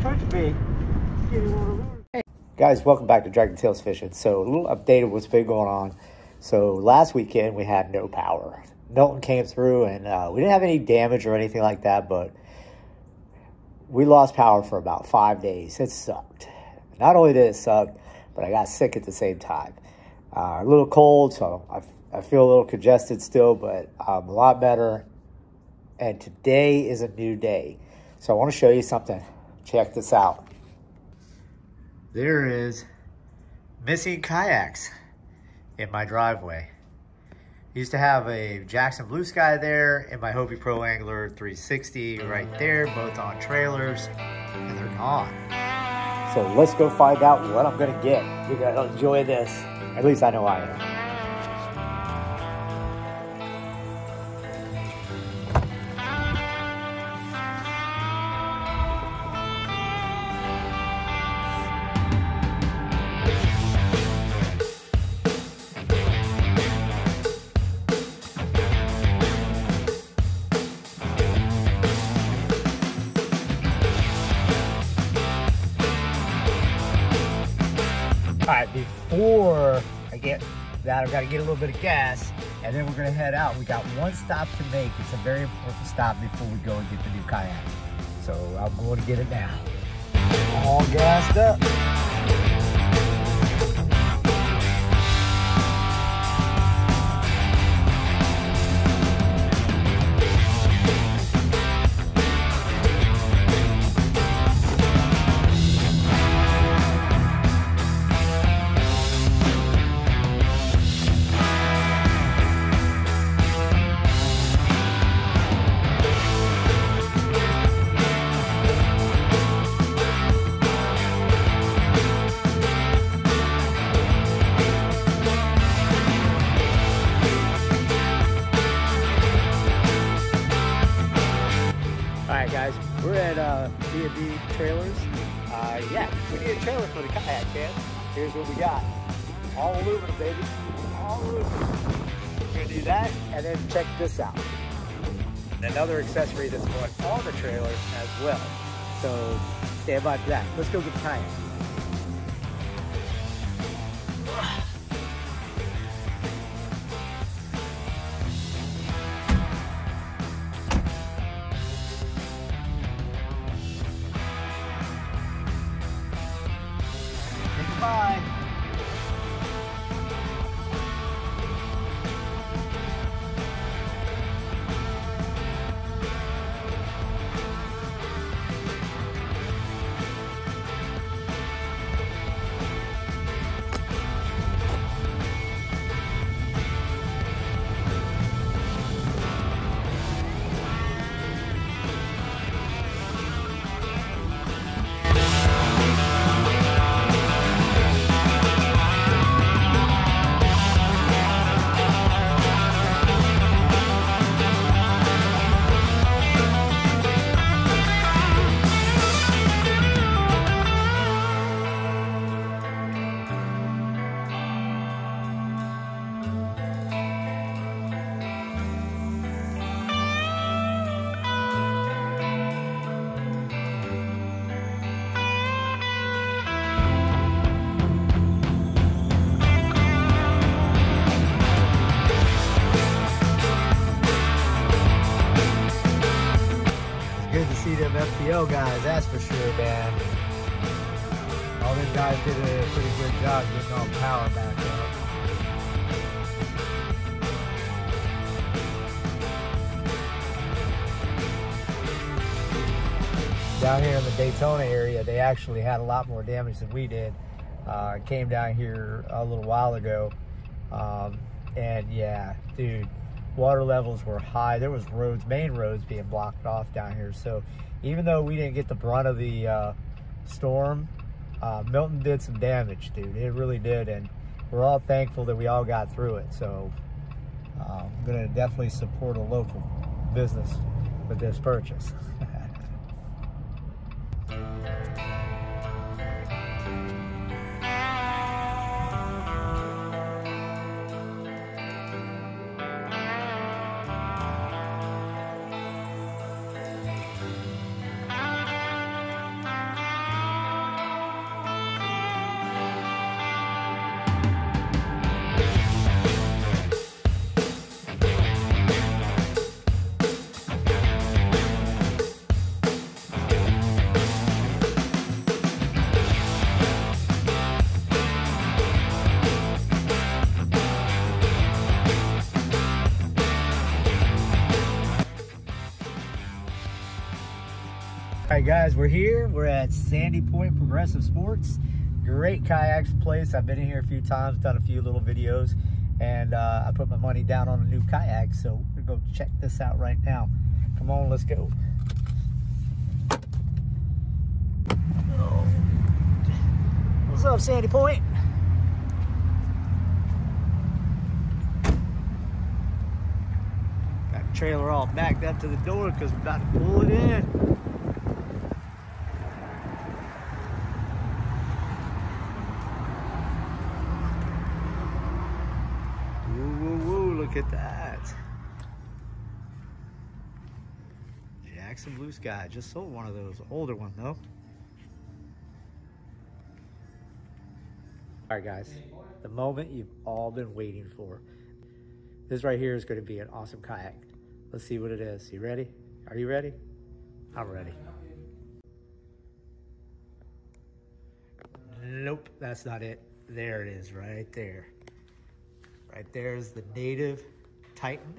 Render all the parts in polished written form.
Hey guys, welcome back to Dragon Tails Fishing. So a little update of what's been going on. So last weekend we had no power. Milton came through and we didn't have any damage or anything like that, but we lost power for about 5 days. It sucked. Not only did it suck, but I got sick at the same time. A little cold, so I feel a little congested still, but I'm a lot better. And today is a new day. So I want to show you something. Check this out. There is missing kayaks in my driveway. Used to have a Jackson BlueSky there and my Hobie Pro Angler 360 right there, both on trailers, and they're gone. So let's go find out what I'm gonna get. You're gonna enjoy this. At least I know I am. All right, before I get that, I've got to get a little bit of gas, and then we're going to head out. We got one stop to make. It's a very important stop before we go and get the new kayak. So I'm going to get it now. All gassed up. Alright guys, we're at B&B Trailers. Yeah, we need a trailer for the kayak, man. Here's what we got. All aluminum, baby. All aluminum. We're going to do that, and then check this out. Another accessory that's going on the trailer as well. So, stand by for that. Let's go get the kayak. Bye. Good to see them FPO guys, that's for sure, man. All them guys did a pretty good job getting all power back up. Down here in the Daytona area, they actually had a lot more damage than we did. Came down here a little while ago, and yeah, dude, water levels were high. There was roads, main roads being blocked off down here. So even though we didn't get the brunt of the storm, Milton did some damage, dude. It really did, and we're all thankful that we all got through it. So I'm gonna definitely support a local business with this purchase. right, guys, we're here. We're at Sandy Point Progressive Sports. Great kayaks place. I've been in here a few times, done a few little videos, and I put my money down on a new kayak, so we're gonna go check this out right now. Come on, let's go. Oh. What's up, Sandy Point? Got the trailer all backed up to the door because we're about to pull it in. Look at that. Jackson BlueSky. Just sold one of those. Older one though. Alright guys, the moment you've all been waiting for. This right here is going to be an awesome kayak. Let's see what it is. You ready? Are you ready? I'm ready. Nope, that's not it. There it is, right there. Right there is the native Titan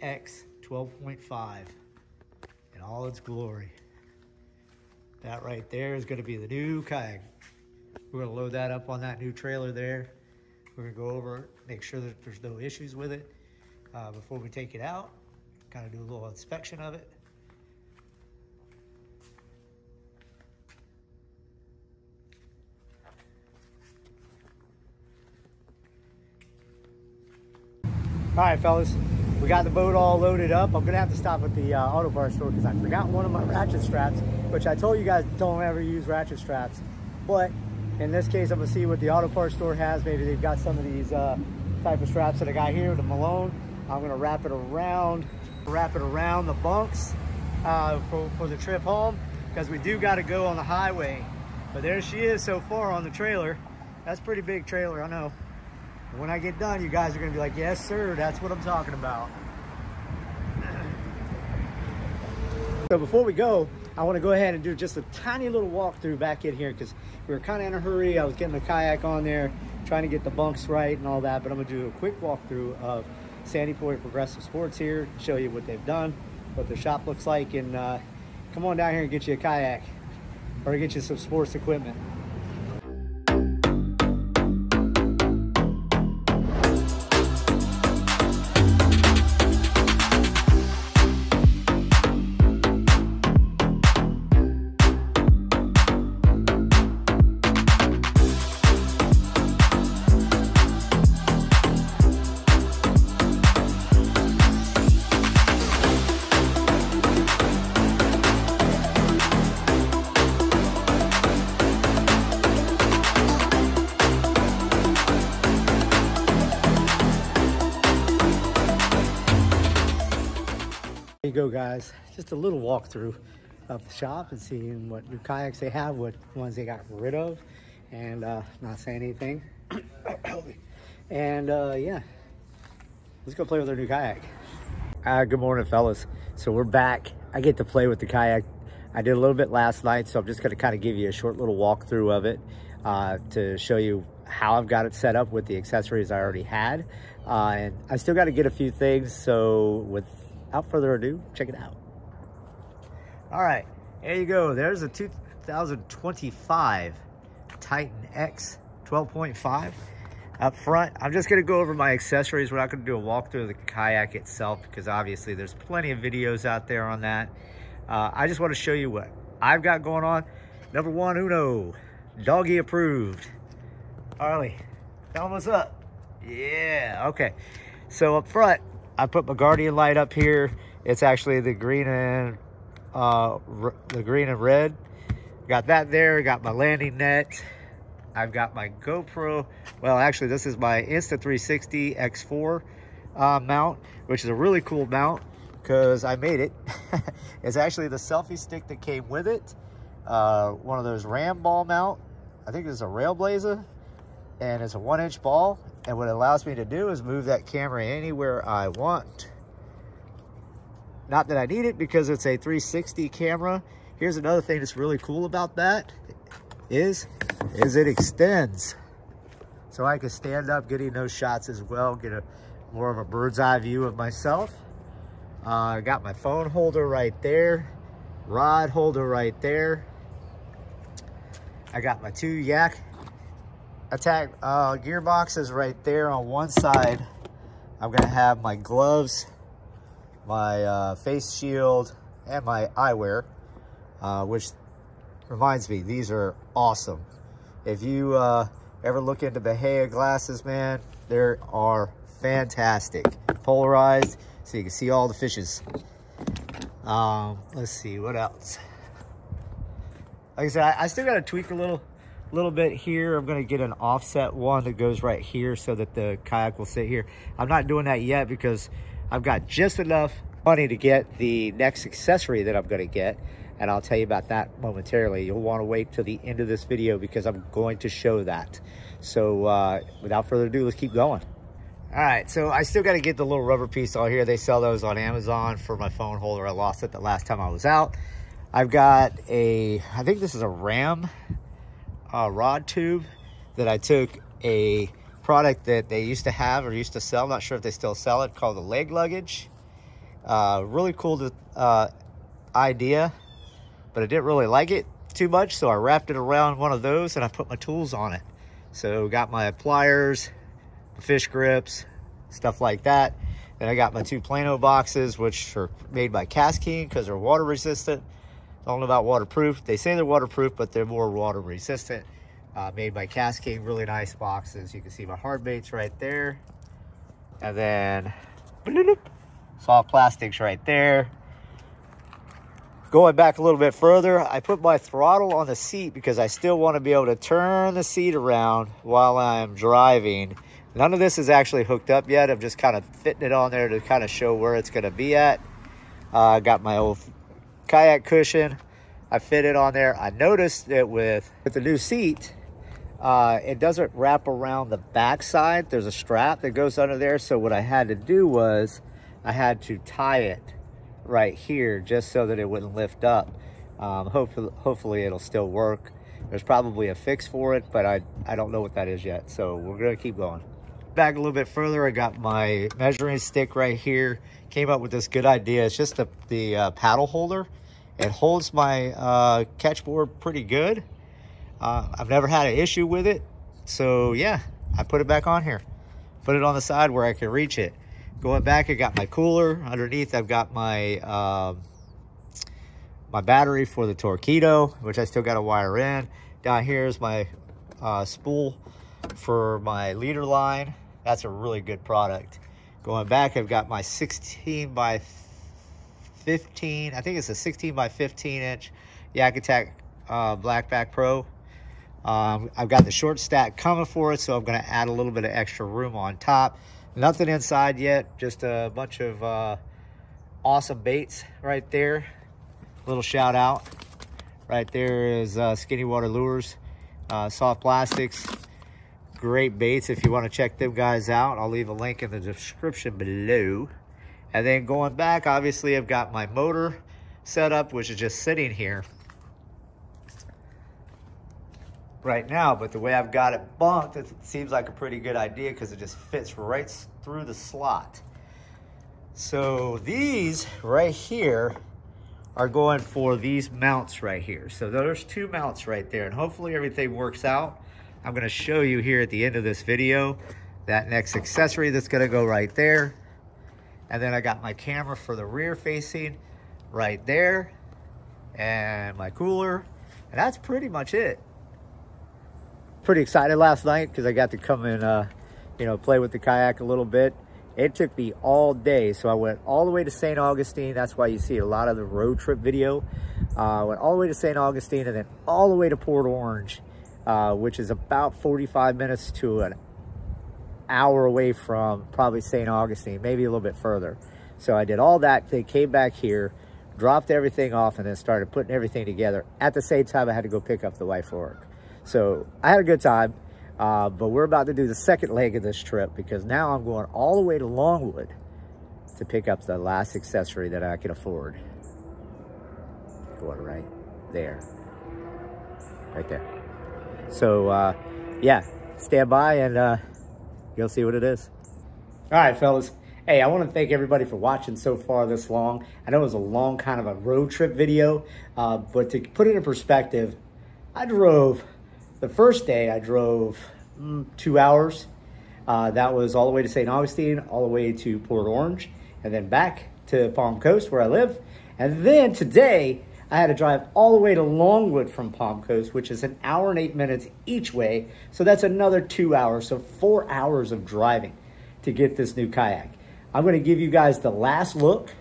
X 12.5 in all its glory. That right there is going to be the new kayak. We're going to load that up on that new trailer there. We're going to go over it, make sure that there's no issues with it before we take it out. Kind of do a little inspection of it. All right, fellas, we got the boat all loaded up. I'm gonna have to stop at the auto parts store because I forgot one of my ratchet straps, which I told you guys don't ever use ratchet straps. But in this case, I'm gonna see what the auto parts store has. Maybe they've got some of these type of straps that I got here, the Malone. I'm gonna wrap it around the bunks for the trip home, because we do gotta go on the highway. But there she is so far on the trailer. That's a pretty big trailer, I know. When I get done, you guys are gonna be like, yes, sir, that's what I'm talking about. So before we go, I wanna go ahead and do just a tiny little walkthrough back in here because we were kind of in a hurry. I was getting the kayak on there, trying to get the bunks right and all that, but I'm gonna do a quick walkthrough of Sandy Point Progressive Sports here, show you what they've done, what their shop looks like, and come on down here and get you a kayak or get you some sports equipment. There you go, guys. Just a little walkthrough of the shop and seeing what new kayaks they have, what ones they got rid of, and not saying anything. And yeah, let's go play with our new kayak. Good morning, fellas. So we're back. I get to play with the kayak. I did a little bit last night, so I'm just going to kind of give you a short little walkthrough of it to show you how I've got it set up with the accessories I already had. And I still got to get a few things, so without further ado, check it out. All right, there you go. There's a 2025 Titan X 12.5 up front. I'm just gonna go over my accessories. We're not gonna do a walkthrough of the kayak itself because obviously there's plenty of videos out there on that. I just wanna show you what I've got going on. Number one, Uno, doggy approved. Harley, tell them what's up. Yeah, okay. So up front, I put my Guardian light up here. It's actually the green and red. Got that there. Got my landing net. I've got my GoPro. Well, actually, this is my Insta360 X4 mount, which is a really cool mount because I made it. It's actually the selfie stick that came with it. One of those ram ball mount. I think it's a Railblazer, and it's a 1-inch ball. And what it allows me to do is move that camera anywhere I want. Not that I need it because it's a 360 camera. Here's another thing that's really cool about that is it extends. So I can stand up getting those shots as well, get a more of a bird's eye view of myself. I got my phone holder right there. rod holder right there. I got my 2 Yak Attack gearboxes right there on one side. I'm gonna have my gloves, my face shield, and my eyewear, which reminds me, these are awesome. If you ever look into Bahia glasses, man, they are fantastic. Polarized, so you can see all the fishes. Let's see, what else? Like I said, I still got to tweak a little bit here. I'm going to get an offset one that goes right here so that the kayak will sit here. I'm not doing that yet because I've got just enough money to get the next accessory that I'm going to get, and I'll tell you about that momentarily. You'll want to wait till the end of this video because I'm going to show that. So without further ado, let's keep going. All right, so I still got to get the little rubber piece on here. They sell those on Amazon for my phone holder. I lost it the last time I was out. I've got I think this is a Ram rod tube that I took a product that they used to have or used to sell. I'm not sure if they still sell it, called the leg luggage. Really cool idea, but I didn't really like it too much, so I wrapped it around one of those and I put my tools on it. So got my pliers, fish grips, stuff like that. Then I got my 2 Plano boxes, which are made by Kayak because they're water resistant. Don't know about waterproof. They say they're waterproof, but they're more water resistant. Made by Kayak, really nice boxes. You can see my hard baits right there. And then soft plastics right there. Going back a little bit further, I put my throttle on the seat because I still want to be able to turn the seat around while I'm driving. None of this is actually hooked up yet. I'm just kind of fitting it on there to kind of show where it's going to be at. I got my old kayak cushion. I fit it on there. I noticed that with the new seat, it doesn't wrap around the back side. There's a strap that goes under there. So what I had to do was I had to tie it right here just so that it wouldn't lift up. Hopefully it'll still work. There's probably a fix for it, but I don't know what that is yet. So we're going to keep going. Back a little bit further, I got my measuring stick right here. Came up with this good idea. It's just the paddle holder. It holds my catch board pretty good. I've never had an issue with it. So yeah, I put it back on here. Put it on the side where I can reach it. Going back, I got my cooler. Underneath, I've got my my battery for the Torpedo, which I still got to wire in. Down here is my spool for my leader line. That's a really good product. Going back, I've got my 16 by 15, I think it's a 16 by 15 inch Yak Attack Blackback Pro. I've got the short stack coming for it, so I'm going to add a little bit of extra room on top. Nothing inside yet, just a bunch of awesome baits right there. Little shout out. Right there is Skinny Water Lures, soft plastics. Great baits if you want to check them guys out. I'll leave a link in the description below. And then going back, obviously I've got my motor set up, which is just sitting here right now. But the way I've got it bunked, it seems like a pretty good idea because it just fits right through the slot. So these right here are going for these mounts right here. So there's 2 mounts right there, and hopefully everything works out. I'm going to show you here at the end of this video that next accessory that's going to go right there. And then I got my camera for the rear facing right there, and my cooler, and that's pretty much it. Pretty excited last night because I got to come and you know, play with the kayak a little bit. It took me all day, so I went all the way to St. Augustine. That's why you see a lot of the road trip video. Went all the way to St. Augustine and then all the way to Port Orange, which is about 45 minutes to an hour away from probably St. Augustine, maybe a little bit further. So I did all that. They came back here, dropped everything off, and then started putting everything together. At the same time, I had to go pick up the wife for work. So I had a good time. But we're about to do the second leg of this trip because now I'm going all the way to Longwood to pick up the last accessory that I can afford. Going right there. Right there. So, yeah, stand by and you'll see what it is. All right, fellas. Hey, I want to thank everybody for watching so far this long. I know it was a long kind of a road trip video, but to put it in perspective, the first day I drove 2 hours. That was all the way to St. Augustine, all the way to Port Orange, and then back to Palm Coast where I live. And then today, I had to drive all the way to Longwood from Palm Coast, which is 1 hour and 8 minutes each way. So that's another 2 hours, so 4 hours of driving to get this new kayak. I'm going to give you guys the last look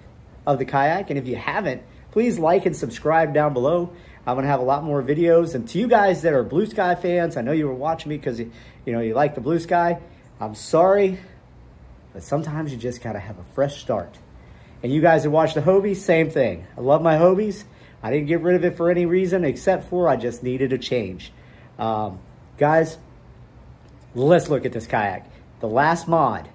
of the kayak, and if you haven't, please like and subscribe down below. I'm going to have a lot more videos, and to you guys that are BlueSky fans, I know you were watching me because you like the BlueSky. I'm sorry, but sometimes you just got to have a fresh start. And you guys that watch the Hobie, same thing. I love my Hobies. I didn't get rid of it for any reason except for I just needed a change. Guys, let's look at this kayak. The last mod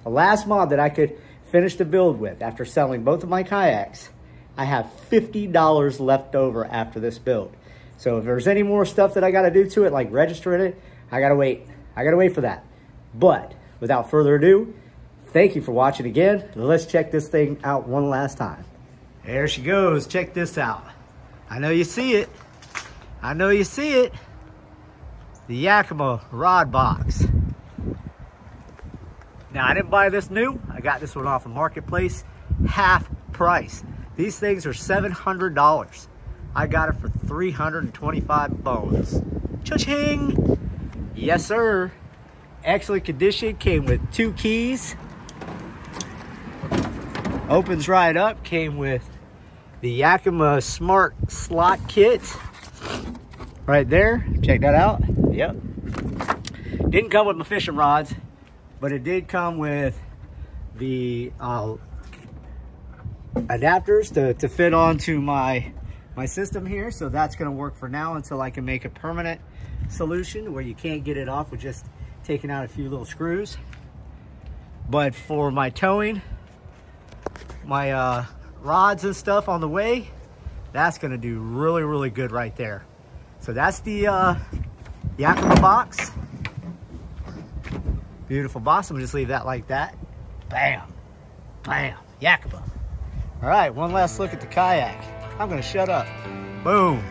that I could finish the build with after selling both of my kayaks, I have $50 left over after this build. So if there's any more stuff that I got to do to it, like registering it, I got to wait. I got to wait for that. But without further ado, thank you for watching again. Let's check this thing out one last time. There she goes. Check this out. I know you see it. I know you see it. The Yakima rod box. Now, I didn't buy this new. I got this one off of Marketplace, half price. These things are $700. I got it for 325 bones. Cha-ching! Yes, sir. Excellent condition. Came with 2 keys. Opens right up. Came with the Yakima Smart Slot Kit. Right there. Check that out. Yep. Didn't come with my fishing rods, but it did come with the adapters to fit onto my system here. So that's going to work for now until I can make a permanent solution where you can't get it off with just taking out a few little screws. But for my towing, my rods and stuff on the way, that's going to do really, really good right there. So that's the Yakima box. Beautiful box. I'm gonna just leave that like that. Bam, bam, Yakima. All right, one last look at the kayak. I'm gonna shut up. Boom.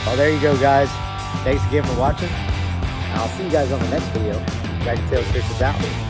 Well, there you go, guys. Thanks again for watching. I'll see you guys on the next video. Dragon Tails Fish is out.